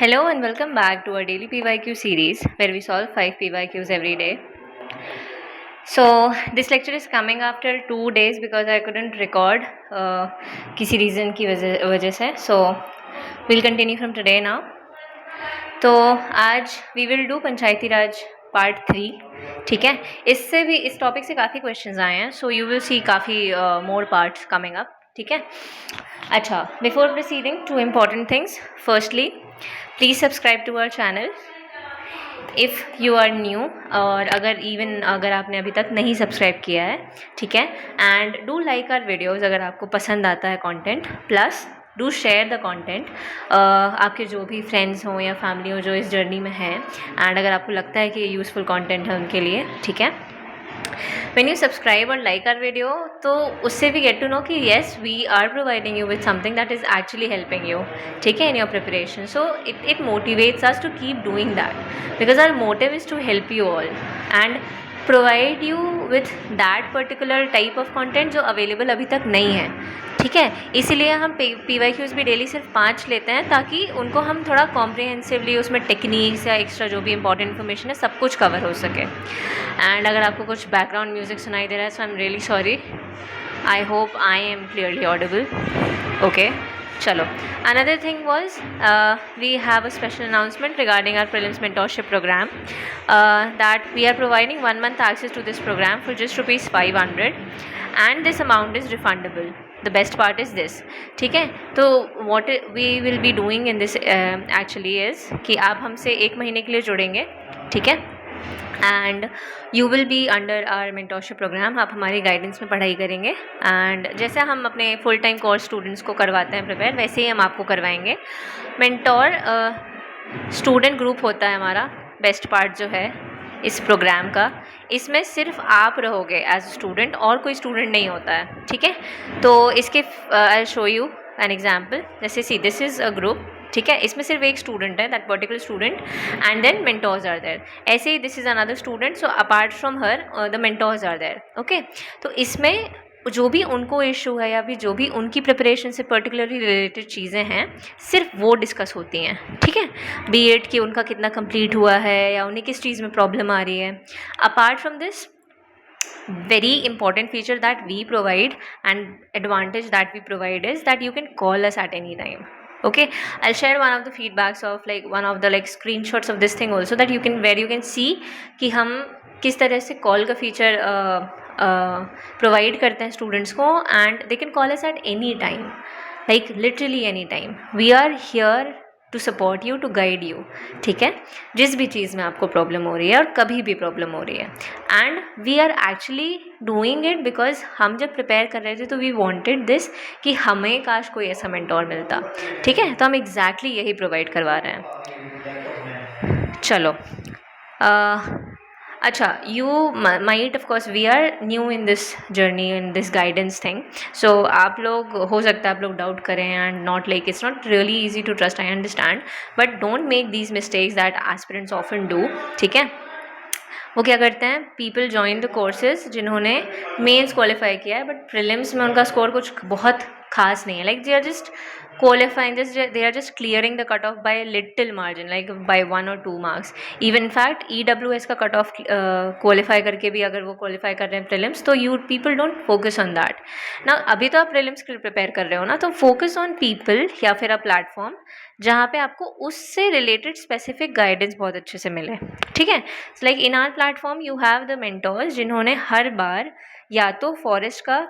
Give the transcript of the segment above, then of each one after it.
Hello and welcome back to our daily PYQ series where we solve 5 PYQs every day. So this lecture is coming after 2 days because I couldn't record किसी reason की वजह से. So we'll continue from today now. तो आज we will do Panchayati Raj part 3. ठीक है, इससे भी इस टॉपिक से काफ़ी क्वेश्चंस आए हैं. सो यू विल सी काफ़ी मोर पार्ट्स कमिंग अप. ठीक है. अच्छा, before proceeding to important things, firstly please subscribe to our channel if you are new, और अगर आपने अभी तक नहीं सब्सक्राइब किया है. ठीक है. And do like our videos अगर आपको पसंद आता है content. Plus do share the content आपके जो भी फ्रेंड्स हों या फैमिली हो जो इस जर्नी में हैं, एंड अगर आपको लगता है कि ये यूज़फुल कंटेंट है उनके लिए. ठीक है. When you subscribe or like our video, तो उससे we get to know कि yes, we are providing you with something that is actually helping you. ठीक है, in your preparation. So it motivates us to keep doing that because our motive is to help you all and provide you with that particular type of content जो available अभी तक नहीं है. ठीक है, इसीलिए हम PYQs भी डेली सिर्फ 5 लेते हैं ताकि उनको हम थोड़ा कॉम्प्रिहेंसिवली उसमें टेक्निक्स या एक्स्ट्रा जो भी इंपॉर्टेंट इन्फॉर्मेशन है सब कुछ कवर हो सके. एंड अगर आपको कुछ बैकग्राउंड म्यूज़िक सुनाई दे रहा है, so I am really sorry. I hope I am clearly audible. Okay, चलो. Another thing was we have a special announcement regarding our prelims mentorship program that we are providing 1 month access to this program for just ₹500 and this amount is refundable. The best part is this. ठीक है. तो what we will be doing in this actually is कि आप हमसे 1 महीने के लिए जुड़ेंगे. ठीक है. And you will be under our mentorship program. आप हमारी गाइडेंस में पढ़ाई करेंगे एंड जैसे हम अपने फुल टाइम कोर्स स्टूडेंट्स को करवाते हैं प्रिपेयर, वैसे ही हम आपको करवाएंगे. मेंटोर स्टूडेंट ग्रुप होता है हमारा. बेस्ट पार्ट जो है इस प्रोग्राम का, इसमें सिर्फ आप रहोगे एज अ स्टूडेंट और कोई स्टूडेंट नहीं होता है. ठीक है. तो इसके I show you an example. जैसे see this is a group. ठीक है, इसमें सिर्फ एक स्टूडेंट है, that particular student, and then mentors are there. ऐसे ही this is another student, so apart from her the mentors are there. Okay. तो इसमें जो भी उनको इशू है या फिर जो भी उनकी प्रिपरेशन से पर्टिकुलरली रिलेटेड चीज़ें हैं, सिर्फ वो डिस्कस होती हैं. ठीक है. बी एड कि उनका कितना कंप्लीट हुआ है या उन्हें किस चीज़ में प्रॉब्लम आ रही है. Apart from this, very important feature that we provide and advantage that we provide is that you can call us at any time. Okay, I'll share one of the feedbacks of one of the screenshots of this thing also, that you can where you can see कि हम किस तरह से call का feature provide करते हैं students को, and they can call us at any time, like literally any time. We are here to support you, to guide you. ठीक है. जिस भी चीज़ में आपको प्रॉब्लम हो रही है और कभी भी प्रॉब्लम हो रही है, and we are actually doing it because हम जब प्रिपेयर कर रहे थे तो वी वांटेड दिस कि हमें काश कोई ऐसा मेंटोर मिलता. ठीक है. तो हम एग्जैक्टली यही प्रोवाइड करवा रहे हैं. चलो. अच्छा, you might of course we are new in this journey, in this guidance thing. So आप लोग हो सकता है आप लोग डाउट करें and not like it's not really easy to trust, I understand, but don't make these mistakes that aspirants often do. ठीक है. वो क्या करते हैं, पीपल जॉइन द कोर्सेज जिन्होंने मेंस क्वालिफाई किया है बट प्रीलिम्स में उनका स्कोर कुछ बहुत खास नहीं है. Like they are just qualifying, they are just clearing the cutoff by a little margin, like by 1 or 2 marks. Even in fact EWS का cutoff qualify करके भी अगर वो qualify कर रहे हैं prelims, तो you people don't focus on that. Now अभी तो आप prelims के लिए prepare कर रहे हो ना, तो focus on people या फिर a platform जहाँ पे आपको उससे रिलेटेड स्पेसिफिक गाइडेंस बहुत अच्छे से मिले. ठीक है. Like in our platform you have the mentors जिन्होंने हर बार या तो फॉरेस्ट का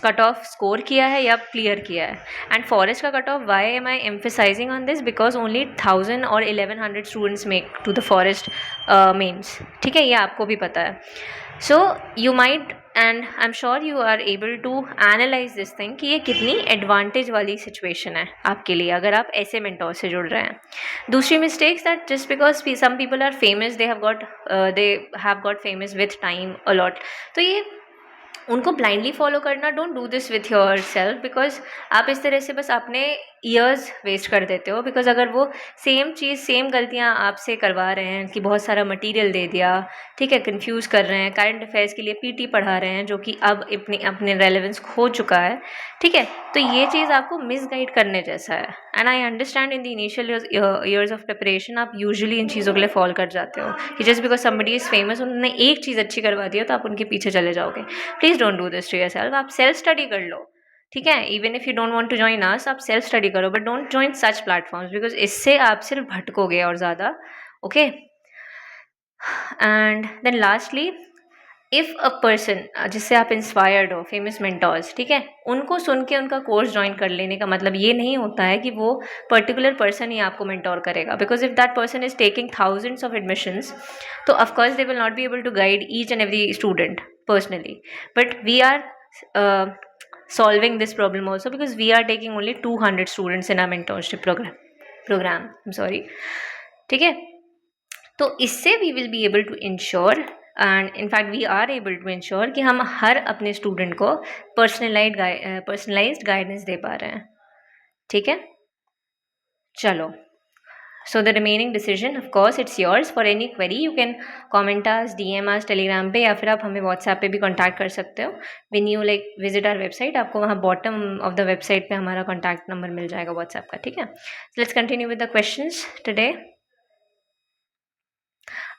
कट ऑफ स्कोर किया है या क्लियर किया है. एंड फॉरेस्ट का cut off, why am I emphasising on this, because only 1000 और 1100 students make to the forest mains. ठीक है, ये आपको भी पता है. So you might, and I am sure you are able to analyse this thing कि ये कितनी एडवांटेज वाली सिचुएशन है आपके लिए अगर आप ऐसे मेंटोर से जुड़ रहे हैं. दूसरी mistakes that just because some people are famous, they have got famous with time a lot, तो ये उनको ब्लाइंडली फॉलो करना, don't do this with yourself, because आप इस तरह से बस अपने ईयर्स वेस्ट कर देते हो, बिकॉज अगर वो सेम चीज़ सेम गलतियाँ आपसे करवा रहे हैं कि बहुत सारा मटेरियल दे दिया, ठीक है, कंफ्यूज कर रहे हैं, करंट अफेयर्स के लिए पीटी पढ़ा रहे हैं जो कि अब अपने रेलेवेंस खो चुका है, ठीक है, तो ये चीज़ आपको मिसगाइड करने जैसा है। And I understand in the initial years of preparation आप यूजुअली इन चीज़ों के लिए फॉल कर जाते हो कि just because somebody is famous, उन्होंने एक चीज़ अच्छी करवा दी हो तो आप उनके पीछे चले जाओगे। Please don't do this to yourself. आप सेल्फ स्टडी कर लो, ठीक है, even if you don't want to join us, आप सेल्फ स्टडी करो, but don't join such platforms, because इससे आप सिर्फ भटकोगे और ज़्यादा। Okay, and then lastly, if a person जिससे आप इंस्पायर्ड हो, फेमस मेंटोर्स, ठीक है, उनको सुन के उनका कोर्स ज्वाइन कर लेने का मतलब ये नहीं होता है कि वो पर्टिकुलर पर्सन ही आपको मेंटोर करेगा, because if that person is taking thousands of admissions, तो of course they will not be able to guide each and every student personally, but we are solving this problem also because we are taking only 200 students in our mentorship program, I'm sorry, ठीक है, तो इससे we will be able to ensure and in fact we are able to ensure कि हम हर अपने student को personalized guidance दे पा रहे हैं, ठीक है। चलो, so the remaining decision of course it's yours. For any query you can comment us, DM us telegram पे, या फिर आप हमें WhatsApp पे भी contact कर सकते हो। when you like visit our website, आपको वहाँ bottom of the website पे हमारा contact number मिल जाएगा WhatsApp का, ठीक है। so let's continue with the questions today.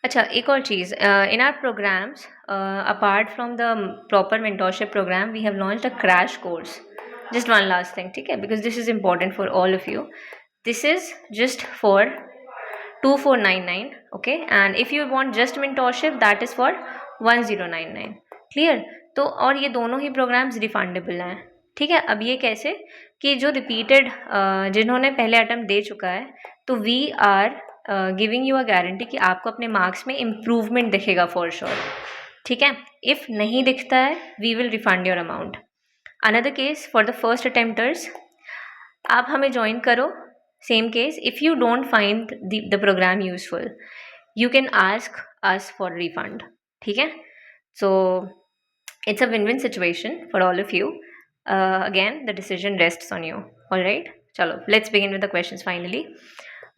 अच्छा, एक और चीज़, in our programs, apart from the proper mentorship program, we have launched a crash course. Just one last thing, ठीक है, because this is important for all of you. This is just for 2499, okay, and if you want just mentorship that is for 1099, clear। तो और ये दोनों ही programmes refundable हैं, ठीक है। अब ये कैसे कि जो रिपीटेड जिन्होंने पहले अटेम्प्ट दे चुका है, तो we are giving you a guarantee कि आपको अपने मार्क्स में इम्प्रूवमेंट दिखेगा फॉर श्योर, ठीक है। इफ़ नहीं दिखता है we will refund your amount. Another case for the first attempters, आप हमें ज्वाइन करो। Same case, if you don't find the program useful you can ask us for refund, ठीक है। सो it's a win-win situation for all of you. Again, the decision rests on you. All right, chalo, let's begin with the questions finally.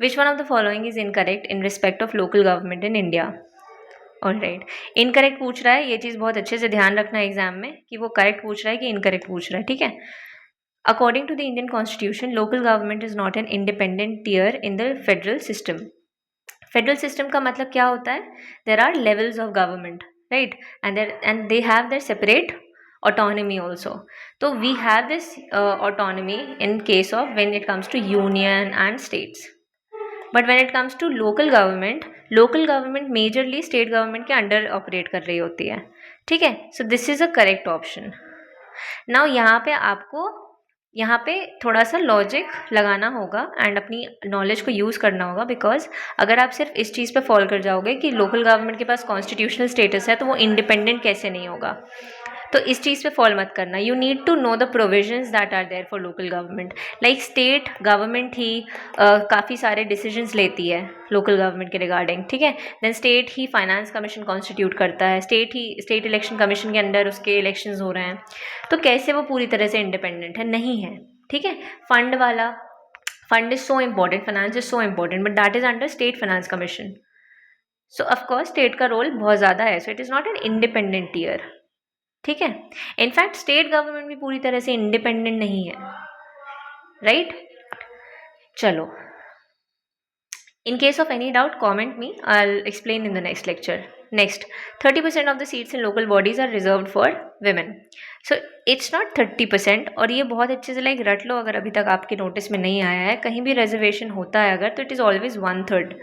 Which one of the following is incorrect in respect of local government in India? All right, incorrect पूछ रहा है, ये चीज़ बहुत अच्छे से ध्यान रखना है एग्जाम में कि वो करेक्ट पूछ रहा है कि इनकरेक्ट पूछ रहा है, ठीक है। According to the Indian Constitution, local government is not an independent tier in the federal system. Federal system का मतलब क्या होता है? There are levels of government, right, and they have their separate autonomy also. So we have this autonomy in case of when it comes to union and states, but when it comes to local government majorly state government के under operate कर रही होती है, ठीक है। So this is a correct option. Now यहाँ पे थोड़ा सा लॉजिक लगाना होगा एंड अपनी नॉलेज को यूज़ करना होगा, बिकॉज अगर आप सिर्फ इस चीज़ पे फॉल कर जाओगे कि लोकल गवर्नमेंट के पास कॉन्स्टिट्यूशनल स्टेटस है तो वो इंडिपेंडेंट कैसे नहीं होगा, तो इस चीज़ पे फॉल मत करना। You need to know the provisions that are there for local government. Like state government ही काफ़ी सारे डिसीजंस लेती है लोकल गवर्नमेंट के रिगार्डिंग, ठीक है। देन स्टेट ही फाइनेंस कमीशन कॉन्स्टिट्यूट करता है, स्टेट इलेक्शन कमीशन के अंडर उसके इलेक्शंस हो रहे हैं, तो कैसे वो पूरी तरह से इंडिपेंडेंट है? नहीं है, ठीक है। Fund is so important, finance is so important, but that is under state finance commission. So of course state का रोल बहुत ज़्यादा है, so it is not an independent year, ठीक है। इनफैक्ट स्टेट गवर्नमेंट भी पूरी तरह से इंडिपेंडेंट नहीं है, राइट। चलो, in case of any doubt comment me, I'll explain in the next lecture. Next, 30% of the seats in local bodies are reserved for women. So it's not 30%, और ये बहुत अच्छे से लाइक रट लो, अगर अभी तक आपके नोटिस में नहीं आया है, कहीं भी रिजर्वेशन होता है अगर, तो इट इज़ ऑलवेज 1/3,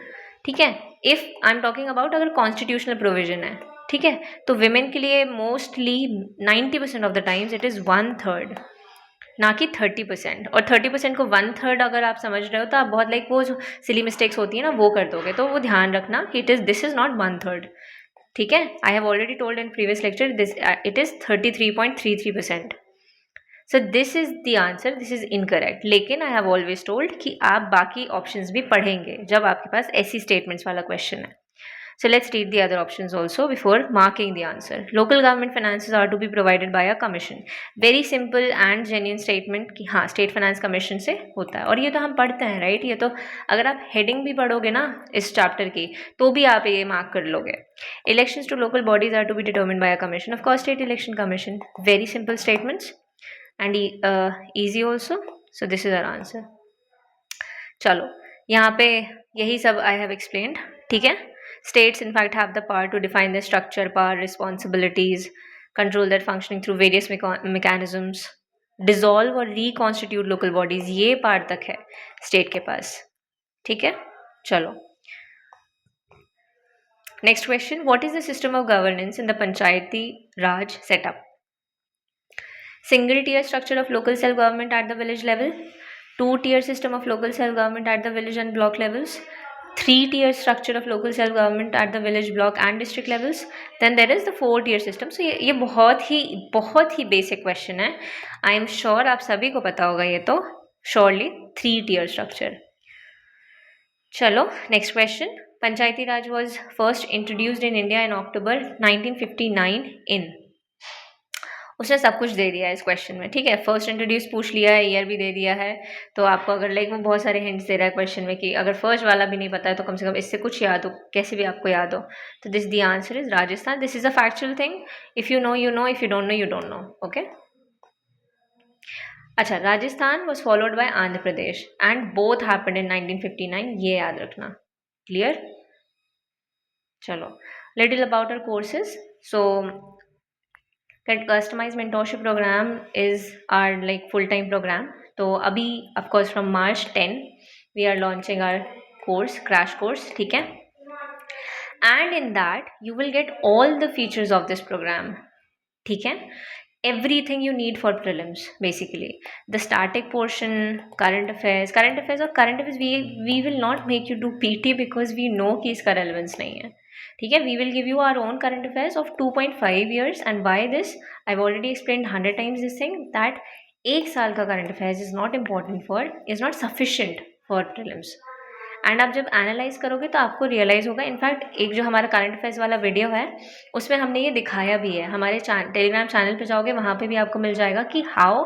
ठीक है। If I am talking about अगर कॉन्स्टिट्यूशनल प्रोविजन है, ठीक है, तो विमेन के लिए mostly 90% of the times it is 1/3, ना कि 30%। और 30% को 1/3 अगर आप समझ रहे हो तो आप बहुत लाइक वो जो सिली मिस्टेक्स होती है ना वो कर दोगे, तो वो ध्यान रखना कि दिस इज़ नॉट 1/3, ठीक है। I have already told in previous lecture this it is 33.33%। So this is the answer, this is incorrect. लेकिन आई हैव ऑलवेज टोल्ड कि आप बाकी ऑप्शंस भी पढ़ेंगे जब आपके पास ऐसी स्टेटमेंट्स वाला क्वेश्चन है। So let's read the other options also before marking the answer. Local government finances are to be provided by a commission. Very simple and genuine statement कि हाँ स्टेट फाइनेंस कमीशन से होता है, और ये तो हम पढ़ते हैं राइट. ये तो अगर आप हेडिंग भी पढ़ोगे ना इस चैप्टर की तो भी आप ये मार्क कर लोगे. Elections to local bodies are to be determined by a commission. Of course, state election commission. Very simple statements and easy also. So this is our answer. चलो यहाँ पे यही सब I have explained. ठीक है. States in fact have the power to define their structure, power, responsibilities, control their functioning through various mechanisms, dissolve और reconstitute local bodies. ये part तक है स्टेट के पास. ठीक है. चलो next question. What is the system of governance in the Panchayati Raj setup? Single tier structure of local self government at the village level, 2-tier system of local self government at the village and block levels, 3-tier structure of local self government at the village, block and district levels, then there is the 4-tier system. So ये बहुत ही basic question है. I am sure आप सभी को पता होगा ये तो. Surely 3-tier structure. चलो next question. Panchayati Raj was first introduced in India in October 1959 in. उसने सब कुछ दे दिया है इस क्वेश्चन में. ठीक है. फर्स्ट इंट्रोड्यूस पूछ लिया है, ईयर भी दे दिया है. तो आपको अगर लाइक वो बहुत सारे हिंट्स दे रहा है क्वेश्चन में कि अगर फर्स्ट वाला भी नहीं पता है तो कम से कम इससे कुछ याद हो, कैसे भी आपको याद हो. तो this the answer is Rajasthan. This is a factual thing. If you know you know, if you don't know you don't know. Okay. अच्छा, Rajasthan was followed by Andhra Pradesh and both happened in 1959. ये याद रखना. क्लियर. चलो little about our courses. So customized mentorship program is our like full-time program. तो अभी of course from March 10 we are launching our course, crash course. ठीक है. And in that you will get all the features of this program. ठीक है. Everything you need for prelims basically. The static portion, current affairs we will not make you do PT because we know कि इसका relevance नहीं है. ठीक है. We will give you our own current affairs of 2.5 years and by this I've already explained 100 times this thing that एक साल का current affairs is not sufficient for prelims. And आप जब एनालाइज करोगे तो आपको रियलाइज़ होगा. इनफैक्ट एक जो हमारा करंट अफेयर्स वाला वीडियो है उसमें हमने ये दिखाया भी है. हमारे टेलीग्राम चैनल पे जाओगे वहाँ पे भी आपको मिल जाएगा कि हाउ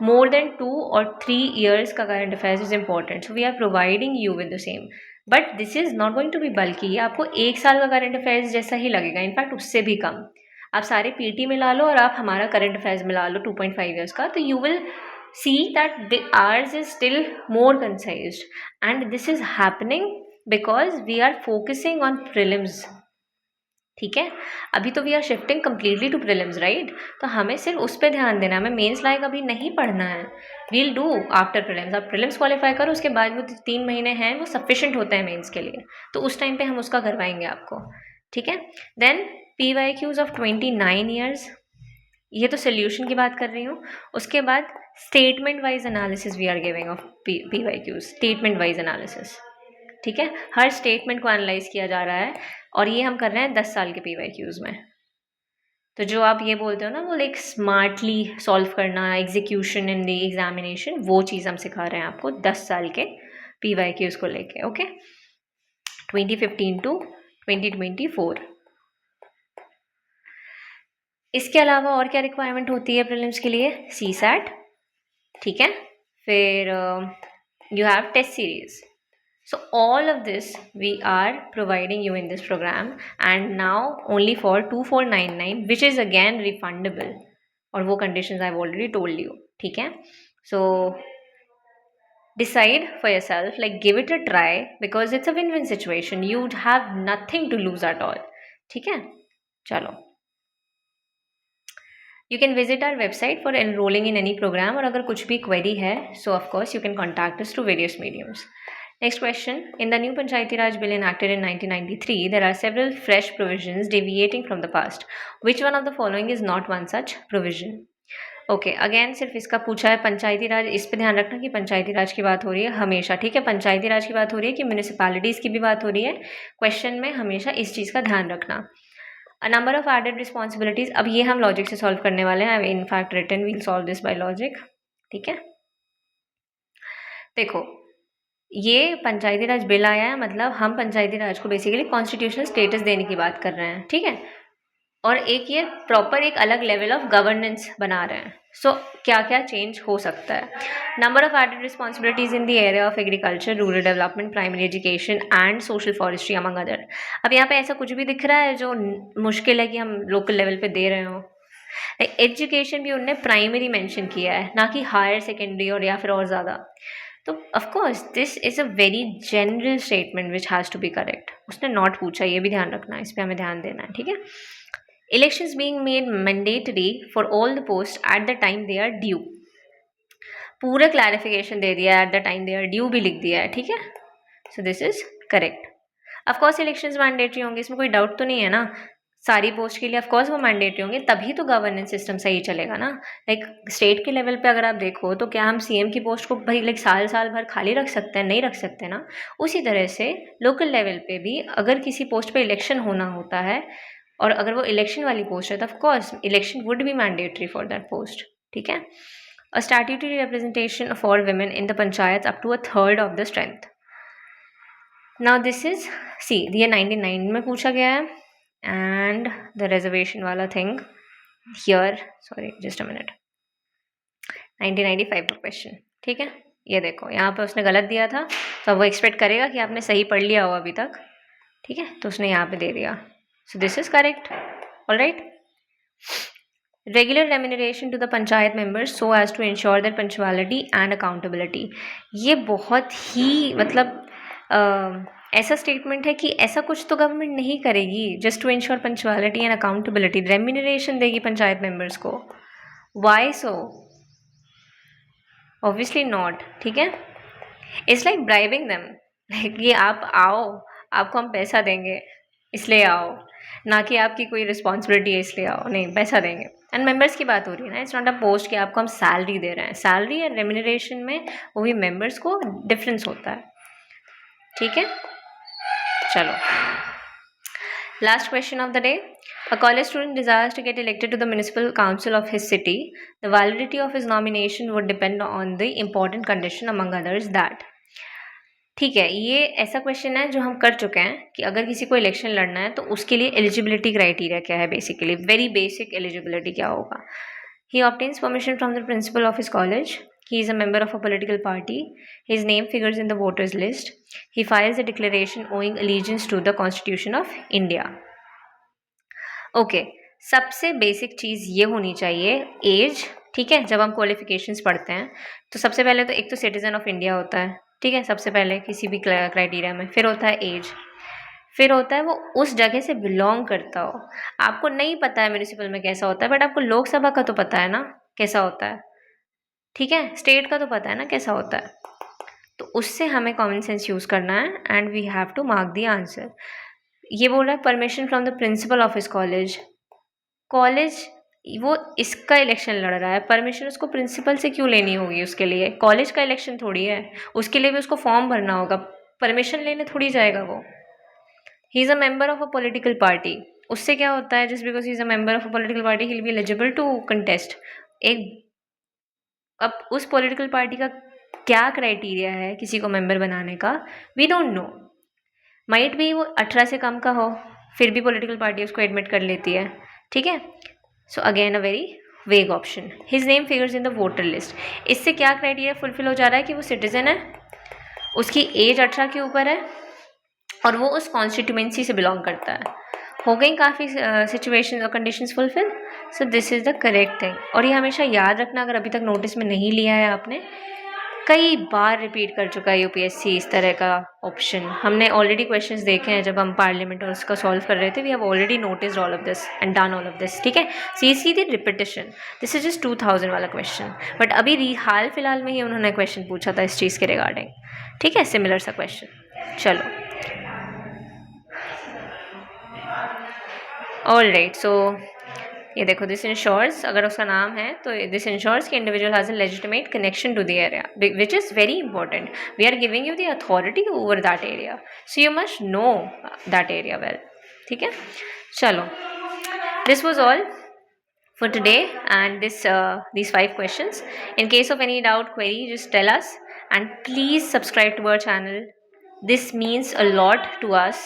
मोर देन 2 और 3 ईयर्स का current affairs is important. So we are providing you with the same, but this is not going to be बल्कि. ये आपको एक साल का करंट अफेयर्स जैसा ही लगेगा, इनफैक्ट उससे भी कम. आप सारे पीटी मिला लो और आप हमारा करंट अफेयर्स मिला लो 2.5 ईयर्स का, तो you will see that ours is still more concised, and this is happening because we are focusing on prelims. ठीक है. अभी तो we are shifting completely to prelims right. तो हमें सिर्फ उस पर ध्यान देना है, हमें मेंस लायक अभी नहीं पढ़ना है. We'll do after prelims. आप प्रीलिम्स क्वालिफाई करो, उसके बाद वो 3 महीने हैं वो सफिशिएंट होते हैं मेंस के लिए, तो उस टाइम पे हम उसका करवाएंगे आपको. ठीक है. देन PYQs ऑफ 29 ईयर्स, ये तो सोल्यूशन की बात कर रही हूँ. उसके बाद statement wise analysis we are giving of PYQs. Statement wise analysis. ठीक है. हर स्टेटमेंट को एनालाइज किया जा रहा है और ये हम कर रहे हैं 10 साल के PYQs में. तो जो आप ये बोलते हो ना वो लाइक स्मार्टली सॉल्व करना, एग्जीक्यूशन इन द एग्जामिनेशन, वो चीज़ हम सिखा रहे हैं आपको 10 साल के PYQs को लेके. ओके. 2015 to 2024. इसके अलावा और क्या रिक्वायरमेंट होती है प्रीलिम्स के लिए? CSAT. ठीक है. फिर you have test series. So all of this we are providing you in this program, and now only for 2499, which is again refundable, और वो conditions I've already told you. ठीक है. So decide for yourself, like give it a try because it's a win-win situation. You have nothing to lose at all. ठीक है. चलो. You can visit our website for enrolling in any program, और अगर कुछ भी query है so of course you can contact us through various mediums. Next question. In the new Panchayati Raj Bill enacted in 1993, there are several fresh provisions deviating from the past. Which one of the following is not one such provision? Okay, again सिर्फ इसका पूछा है पंचायती राज. इस पे ध्यान रखना कि पंचायती राज की बात हो रही है हमेशा. ठीक है. पंचायती राज की बात हो रही है कि म्यूनिसिपैलिटीज़ की भी बात हो रही है. क्वेश्चन में हमेशा इस चीज़ का ध्यान रखना. A number of added responsibilities. अब ये हम लॉजिक से सॉल्व करने वाले हैं. In fact written we'll solve this by logic. ठीक है. देखो ये पंचायती राज बिल आया है, मतलब हम पंचायती राज को बेसिकली कॉन्स्टिट्यूशनल स्टेटस देने की बात कर रहे हैं, ठीक है, और एक ये प्रॉपर एक अलग लेवल ऑफ गवर्नेंस बना रहे हैं। सो क्या क्या चेंज हो सकता है? Number of added responsibilities in the area of agriculture, rural development, primary education and social forestry among other. अब यहाँ पे ऐसा कुछ भी दिख रहा है जो मुश्किल है कि हम लोकल लेवल पे दे रहे हो? एजुकेशन भी उनने प्राइमरी मेंशन किया है, ना कि हायर सेकेंडरी और या फिर और ज़्यादा। तो of course this is a very general statement which has to be correct. उसने नॉट पूछा, ये भी ध्यान रखना है, इस पर हमें ध्यान देना है, ठीक है। Elections being made mandatory for all the post at the time they are due, पूरा क्लैरिफिकेशन दे दिया है, at the time they are due भी लिख दिया है, ठीक है। So this is correct. Of course elections mandatory होंगे, इसमें कोई डाउट तो नहीं है ना। सारी पोस्ट के लिए ऑफकोर्स वो मैंडेटरी होंगे, तभी तो गवर्नेंस सिस्टम सही चलेगा ना। लाइक स्टेट के लेवल पे अगर आप देखो तो क्या हम सीएम की पोस्ट को भाई लाइक साल साल भर खाली रख सकते हैं? नहीं रख सकते ना। उसी तरह से लोकल लेवल पे भी अगर किसी पोस्ट पे इलेक्शन होना होता है और अगर वो इलेक्शन वाली पोस्ट है तो of course election would be mandatory for that post, ठीक है। A statutory representation for women in the panchayat up to 1/3 of the strength. Now this is see, ये 99 में पूछा गया है एंड द रिजर्वेशन वाला thing here, sorry just a minute, 1995 का question, ठीक है। ये देखो यहाँ पे उसने गलत दिया था, तो अब वो एक्सपेक्ट करेगा कि आपने सही पढ़ लिया हो अभी तक, ठीक है, तो उसने यहाँ पे दे दिया। So this is correct, all right. Regular remuneration to the panchayat members so as to ensure that punctuality and accountability. ये बहुत ही मतलब ऐसा स्टेटमेंट है कि ऐसा कुछ तो गवर्नमेंट नहीं करेगी just to ensure punctuality and accountability, remuneration देगी पंचायत मेंबर्स को। Why so? ऑब्वियसली नॉट, ठीक है। It's like bribing them, like ये आप आओ, आपको हम पैसा देंगे इसलिए आओ, ना कि आपकी कोई रिस्पॉन्सिबिलिटी है इसलिए आओ, नहीं पैसा देंगे। एंड मेंबर्स की बात हो रही है ना, इट्स नॉट अ पोस्ट कि आपको हम सैलरी दे रहे हैं। सैलरी एंड रेम्यूनरेशन में वो भी मेंबर्स को डिफरेंस होता है, ठीक है। चलो last question of the day. A college student desires to get elected to the municipal council of his city. The validity of his nomination would depend on the important condition among others that। ठीक है, ये ऐसा question है जो हम कर चुके हैं कि अगर किसी को इलेक्शन लड़ना है तो उसके लिए एलिजिबिलिटी क्राइटेरिया क्या है, बेसिकली वेरी बेसिक एलिजिबिलिटी क्या होगा। He obtains permission from the principal of his college, he is a member of a political party, his name figures in the voters list, he files a declaration owing allegiance to the constitution of India। Okay, सबसे basic चीज़ ये होनी चाहिए as, ठीक है। जब हम qualifications पढ़ते हैं तो सबसे पहले तो एक तो सिटीजन ऑफ इंडिया होता है, ठीक है, सबसे पहले किसी भी क्राइटेरिया में। फिर होता है एज, फिर होता है वो उस जगह से बिलोंग करता हो। आपको नहीं पता है म्यूनिसिपल में कैसा होता है, बट आपको लोकसभा का तो पता है ना कैसा होता है, ठीक है, स्टेट का तो पता है ना कैसा होता है। तो उससे हमें कॉमन सेंस यूज़ करना है and we have to mark the answer. ये बोल रहा है permission from the principal of his college. College वो इसका इलेक्शन लड़ रहा है, परमिशन उसको प्रिंसिपल से क्यों लेनी होगी? उसके लिए कॉलेज का इलेक्शन थोड़ी है, उसके लिए भी उसको फॉर्म भरना होगा, परमिशन लेने थोड़ी जाएगा वो। He is a member of a political party, उससे क्या होता है? Just because he is a member of a political party he will be eligible to contest. एक अब उस पॉलिटिकल पार्टी का क्या क्राइटेरिया है किसी को मेंबर बनाने का, वी डोंट नो। माइट भी वो 18 से कम का हो, फिर भी पॉलिटिकल पार्टी उसको एडमिट कर लेती है, ठीक है। So again a very vague option. His name figures in the voter list, इससे क्या क्राइटेरिया फुलफिल हो जा रहा है कि वो सिटीजन है, उसकी एज 18 के ऊपर है और वो उस कॉन्स्टिट्यूएंसी से बिलोंग करता है। हो गई काफ़ी सिचुएशन और conditions fulfil. So this is the correct thing. और ये हमेशा याद रखना, अगर अभी तक नोटिस में नहीं लिया है आपने, कई बार रिपीट कर चुका है यूपीएससी इस तरह का ऑप्शन। हमने ऑलरेडी क्वेश्चंस देखे हैं जब हम पार्लियामेंट और उसका सॉल्व कर रहे थे। We have already noticed all of this and done all of this, ठीक है। See the repetition, this is just 2000 वाला क्वेश्चन, बट अभी हाल फिलहाल में ही उन्होंने क्वेश्चन पूछा था इस चीज़ के रिगार्डिंग, ठीक है, सिमिलर सा क्वेश्चन। चलो ऑल राइट, सो ये देखो, दिस इंश्योर्स, अगर उसका नाम है तो दिस इंश्योर्स कि individual has a legitimate connection to the area which is very important. We are giving you the authority over that area, so you must know that area well, ठीक है। चलो, this was all for today and these 5 questions. In case of any doubt, query, just tell us and please subscribe to our channel. This means a lot to us.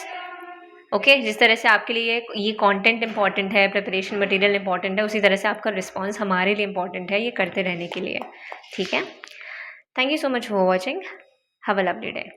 Okay जिस तरह से आपके लिए ये content important है, preparation material important है, उसी तरह से आपका रिस्पांस हमारे लिए इंपॉर्टेंट है ये करते रहने के लिए. ठीक है. Thank you so much for watching. Have a lovely day.